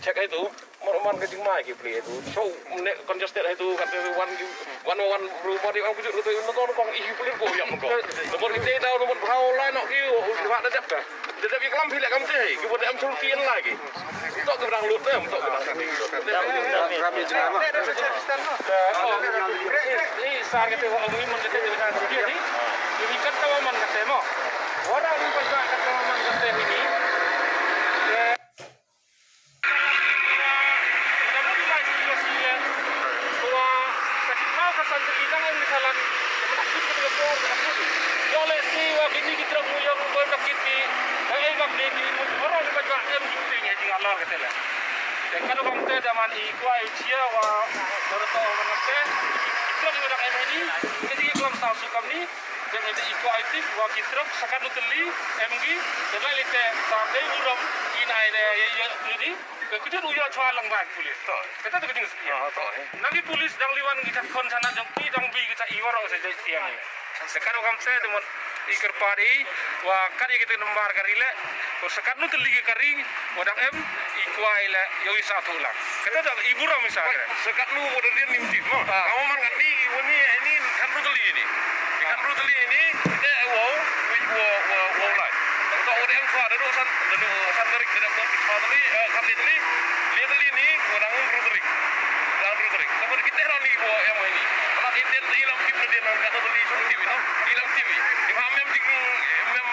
cek itu man ke jingma gitu itu show nek contested itu kata one rumah di aku itu nonton kong ibu pelir kok yang kong nomor kita tahu nomor berapa lain nak kau buat tetap yang kelam pilih kamu teh kita buat am sulkian lagi untuk keberang lut tem untuk keberang kami jengama ini saat kita omongin mendekat dengan dia ni ini kan tawaman kata mo orang ni pasal kata tawaman kata ini kalau kamu teh zaman ikuai cia wa berto orang teh itu orang ini jadi kalau tahu suka ni dengan ikuai itu wa kitrok sakat nutli MG jadi lite sampai uram inai deh ya jadi kita uya cua langban polis kita tu keting sekian nanti polis dang liwan kita kon sana dang pi dang bi kita iwaro saja tiang ni sekarang kamu teh dengan ikir pari wa kari kita nombar karile ko sakat nu teli kari wadang em ikuai la yoi satu lang kita dah ibu ram misalnya sakat nu udah dia nimti mo kamu man kati ini kan ru teli ini kan ru teli ini kita wow lai to udah em fa dadu san tarik tidak buat fa teli kali teli dia teli ini wadang ru tarik tapi kita rani ko em ini kalau kita hilang tip dia nang kata teli sun tv no hilang tv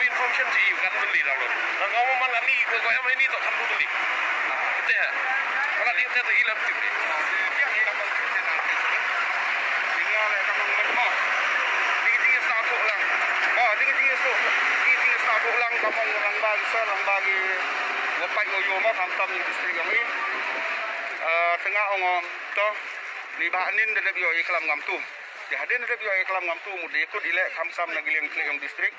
information sih kan beli lalu. Dan kamu mana ni kau yang ini tak kan beli. Kita kalau dia tak hilang tu. Yang hilang balik kita nanti. Tinggal kamu bermo. Tinggal satu lang. Tinggal satu lang kamu orang bagi lepas goyo mah hantam di distrik kami. Tengah ongom toh di bahanin dedep yo iklam ngam tu. Jadi dedep yo iklam ngam tu mudi ikut ilek kamsam nagileng kleng distrik.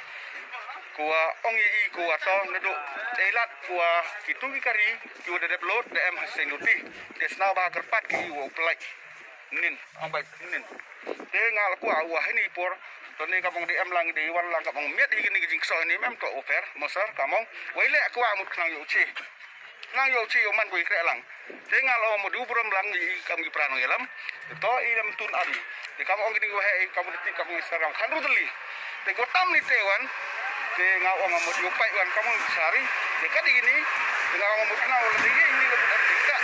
Kuah ongi kuah so neduk elat kuah itu kari kuah dedep lot dem hasil luti desna ba kerpat ki wo pelai nin ambai nin de ngal kuah wah ini por toni kamong di em lang di wan lang kamong miet di gini jing so ini mem to ofer mosar kamong waile kuah mut nang yo chi yo man kui kre lang de ngal o mo du brom lang di kam gi prano yelam to idam tun adi de kamong gini wae kamong di kamong sarang khandu deli de gotam ni tewan de ngawang ngamut yupai wan kamu sehari dekat ini dengan ngamut kenal lebih ini lebih dari kita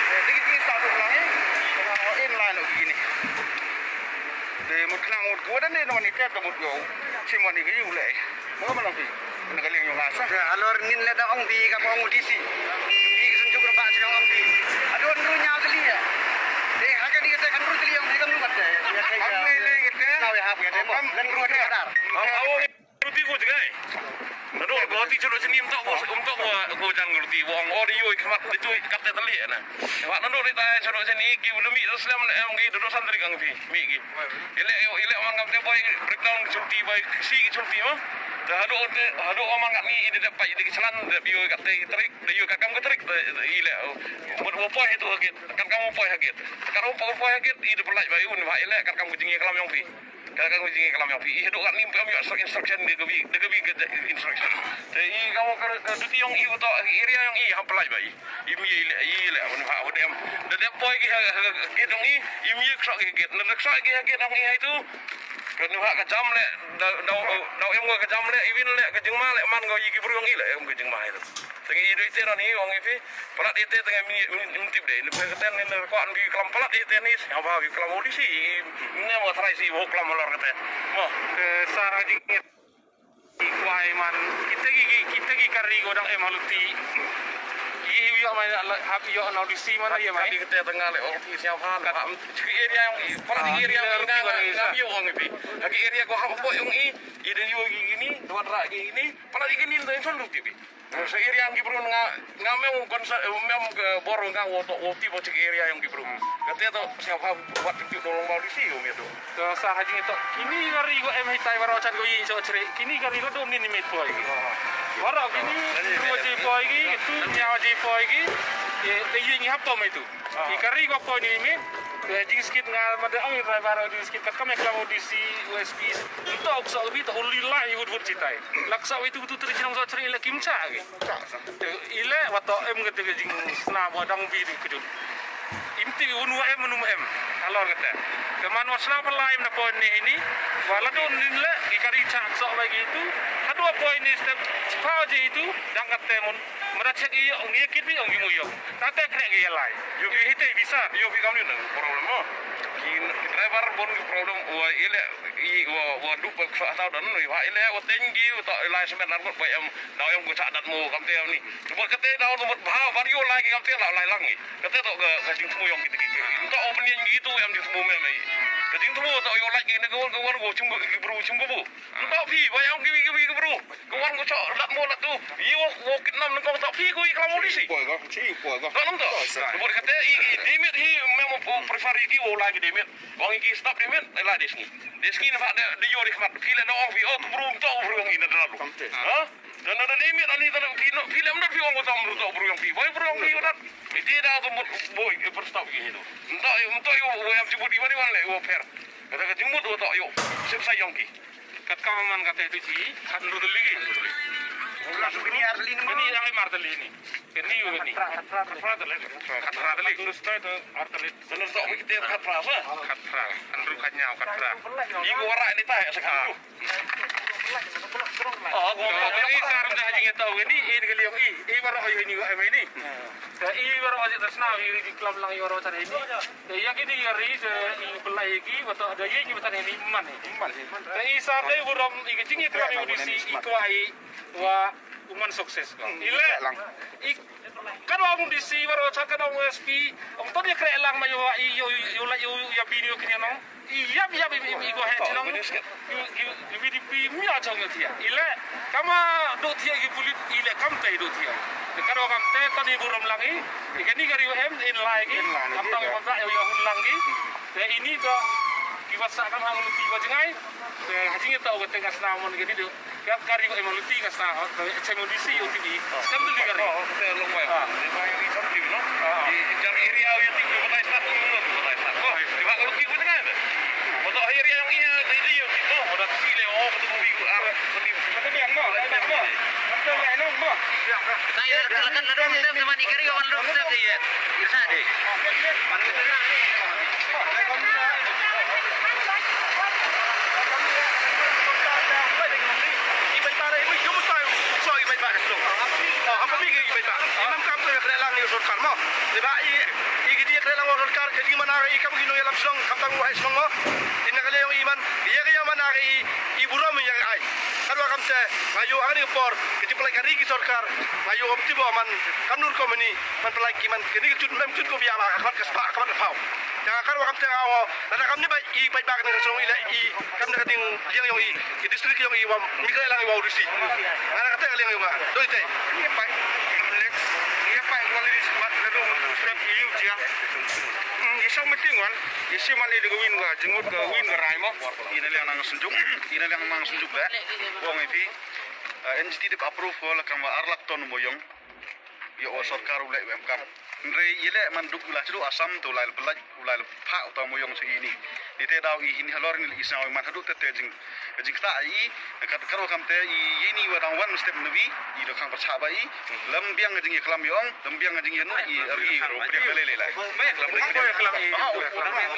jadi kita satu lagi dengan inline begini de mut kenal mut gua dan de non ikat mut go cimon ini ulai mau mana pi nak liang yang asah alor nin leda ong di kamu ong di si di sunjuk berapa sedang ong di aduh runya kali ya de harga di kita kan ru kali yang di kamu kat ya kayak tahu ya hab ya de dan ru kadar ruti ko jgai nado goti cholo chini untuk ko jang ruti wong audio khamat itu kate tali na wa nado ri ta cholo chini ki ulumi islam em gi do santri kang fi mi gi ile mangam te boy breakdown chulti boy si ki chulti ma hado omang ni ide dapat ide kesalan bio kate trik bio kakam ke trik ile buat opo itu hagit kan kamu opo hagit kan opo hagit ide pelaj bayu ni ba ile kan kamu jingi kelam yang fi kan ujingi kalam yang pi hidup kan lim kami instruction de gabi instruction jadi kamu duti yang iu to area yang i apply bai imi ile on ha odem de boy ki gedong i imi sok ki get nek sok ki gedong i itu kan ha ka jam le dau em ka jam le iwin le ka jingma le man go yiki burung i le em ka jingma itu tengi idu ite ron i wong ifi pelat ite tengah mintip de le keten ni ko an bi kelam pelat ite ni apa bi kelam audisi ne mo trai si wo kelam kata, oh, sarang jingit, ikuai man, kita gi kari godang emaluti, iyo main hab iyo audisi mana ya main. Kali kita tengah le orang siapa kan, area yang, pada area yang nggak iyo orang itu, lagi area ko hampo yang ide iyo gini, dua rak gini, pada gini tu info luti bi. Sa area yang gibru ngamem konsa mem ke borong kang wo tipe cek area yang gibru. Katanya tu siapa buat itu tolong audisi itu. To sa haji itu kini kari go em hitai waro chan go yin so ceri kini kari go dom ni mit boy. Waro kini go ji boy gi itu nyawa ji boy gi te yin hapom itu. Ki kari go boy ni mit jing skit nga mada ang driver di skit kami klam audisi USP itu aku sa ubi to ulilai wud citai laksa itu tu terjinong sa ceri ila kimcha ge ile wato em gete jing sna bodang bi di kudut imti unwa em menum em alor kata keman wasna pelaim na poin ini wala don nile ikari chak so lagi itu hadua poin ni step paje itu dang kata mon meracak i ong yakit bi ong gimuyo tata kre ge lai yo bi hite bisa yo bi kamni nang problem mo kin driver bon problem wa ile i wa du pa fa ta dan ni wa ile wa tengi to lai semen nan ba em dau em go cha dat mo kam te ni bo kate dau no ba vario lai kam te la lai lang ni kate to ga jing tu yong kit to opening gitu em di tu me mai ke jing tu to yo lai ni go go chung go bru chung go bu to pi ba yang gi bru go wan go cha dat mo dat tu yo wo kit nam ko to pi go i klam polisi ko go chi ko go to nam to bo kate i demit hi memo prefer gi wo lagi demit wong iki stop demit la deski na de yo khmat pile no ong vi o bru to bru yang ina dalu ha dan ada demit ani tan pile am fi wong to bru yang fi boy bru yang fi dat iti da to boy per stop gi ituento yo wo am jibut di mari wan le wo per kata ka jimut wo to yo sip sa yong ki kat kamaman kata itu si kan lu lagi ini asli ini yang marteli ini ini katra terus itu arteli terus sok kita katra andru kanyau katra ibu warak ini tah sekarang oh gua ini sekarang dah jadi tahu ini kali ini baru ini baru aja tersna di klub lang baru tadi ini ya kini hari ini pelai lagi atau ada yang nyebut ini man tapi saat ini baru ikutnya kerana audisi ikwai wa uman sukses ile kan wong disi baru cakap dong USP om tadi kere lang mayo yo ya video kini nong iya go head nong you BDP mi aja ngatia ile kama do tia gi pulit ile kam tai do tia kan wong te tadi buram langi ikani gari em in lagi atau kontra yo langi ini to kiwasa kan hang luti bajengai hajing tahu ke tengah senamon gini do kan kari ko emoluti ka sa cemodisi UTB kan tu ligari te long way di bayu di samti no di jar area yang tinggi kota istat oh di bak luti ko tengah ada foto area yang iya di yo itu ada sile oh ketemu biu sedih ada yang mo ada yang mo saya kan ada step sama ikari ko kan step dia irsa deh apa bigi baita imam kam to kre lang ni sorkar mo diba i gidi kre lang sorkar kadi mana i kam gino yalam song kam tang wa song mo inna kale yung iman iya kaya mana i buram ya ai kadwa kam te mayu ani por kiti pelai kari ki sorkar mayu opti bo man kam nur ko mani man pelai ki man kedi cut mem cut ko biya ma akat kaspa kamat fau jangan kadwa kam te awo dana kam ni ba i pai bag na song ila i kam na kading yang yung i ki distrik yung i wam mi kre lang i wa urisi ana kata kale yung do ite quality smart lalu step iu dia isang metingan isi man ini win ga jengut ga win ga raimo ini yang nang sunjuk ba wong ipi NGT dip approve wala kam arlak ton moyong yo sarkar ulai UMKM re ile manduk ulah cedu asam tu lail belaj ulai pha to moyong se ini dite daw i ini halor ni isang man hadu tete jing ta i kat karo kam te i ini wadang wan step nabi i do kang percha ba i lembiang jing kelam yong lembiang jing yenu i ri ro pre lele lai mai kelam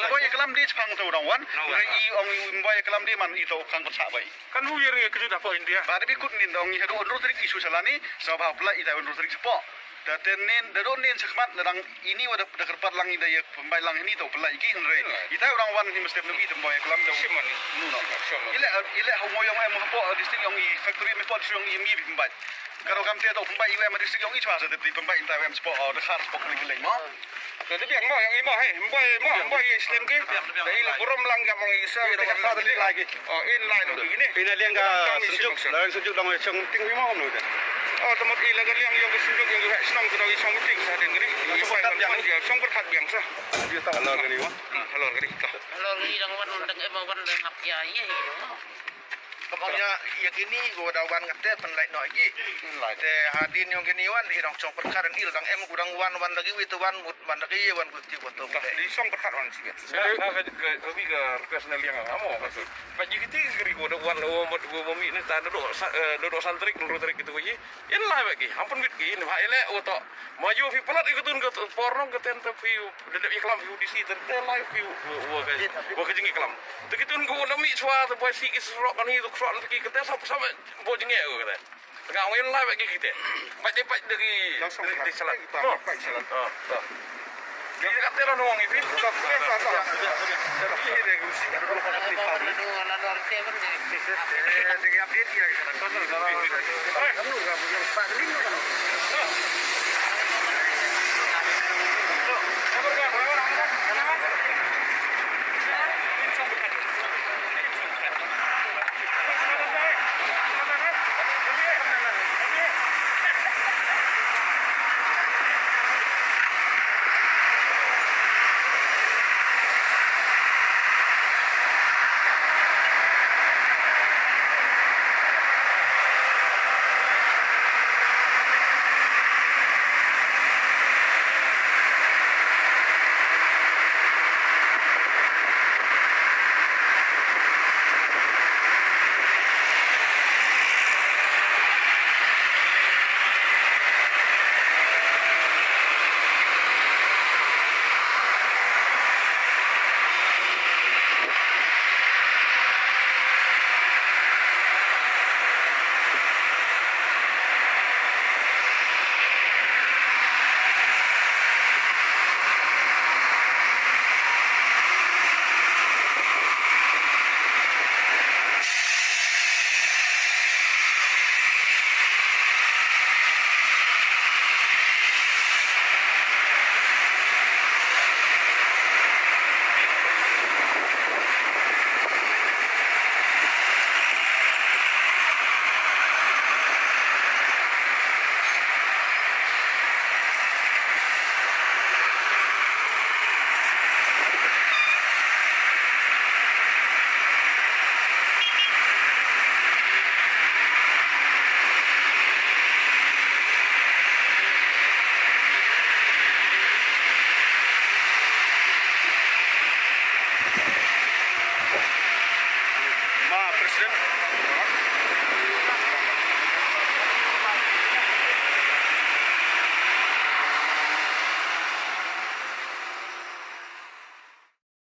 boy kelam di chang to dang wan re i ong boy kelam di man i to kang percha ba i kan hu yer ke juda po india ba de kut nin dong i hadu ro trik isu salani sabab pula i ta ro trik sepo datenin dadonin sekmat ladang ini wada dekerpat lang ida ya pembai lang ini to pelai iki nre ita orang wan ni mesti nabi temboy kelam do siman nuno ile homoyong ai mo po distrik yang i factory me po distrik yang i pembai karo kam te to pembai iwe ma distrik yang i chwa sa de pembai inta wem spo de khar spo kling leng mo de biang mo yang i mo he mboy islam ke ile burom lang ga mo isa do ka de lagi oh in line do gini ina liang ga sunjuk dong chang ting wi mo no de oh tempat ilagan yang kesunjuk yang juga senang kita isang kuting sa den gini sebab yang dia sang berkat biangsa dia tak halal gini wah halal gini dang wan dang wan dang hap ya iya Pokoknya ya kini gua dawan ngete penlait no iki. Te hadin yang kini wan di dong cong perkara il dang em gudang wan lagi witu wan mut wan lagi wan gusti foto. Di song berkat on sih. Saya lebih ke personal yang kamu maksud. Bagi kita kiri gua ada wan lo mot gua mami ini tak duduk santrik duduk tarik gitu aja. Ini lah bagi. Ampun bit ini hak ele oto. Maju vi pelat ikutun ke porno ke tenta view. Dedep iklam view di situ live view gua ke jengi iklam. Tegitun gua nami suatu boy sikit serok kan itu serok nanti kita sama boy jengi gua kata. Tengah awal lah bagi kita. Baca dari salat. Dia kata orang orang itu. Update ya.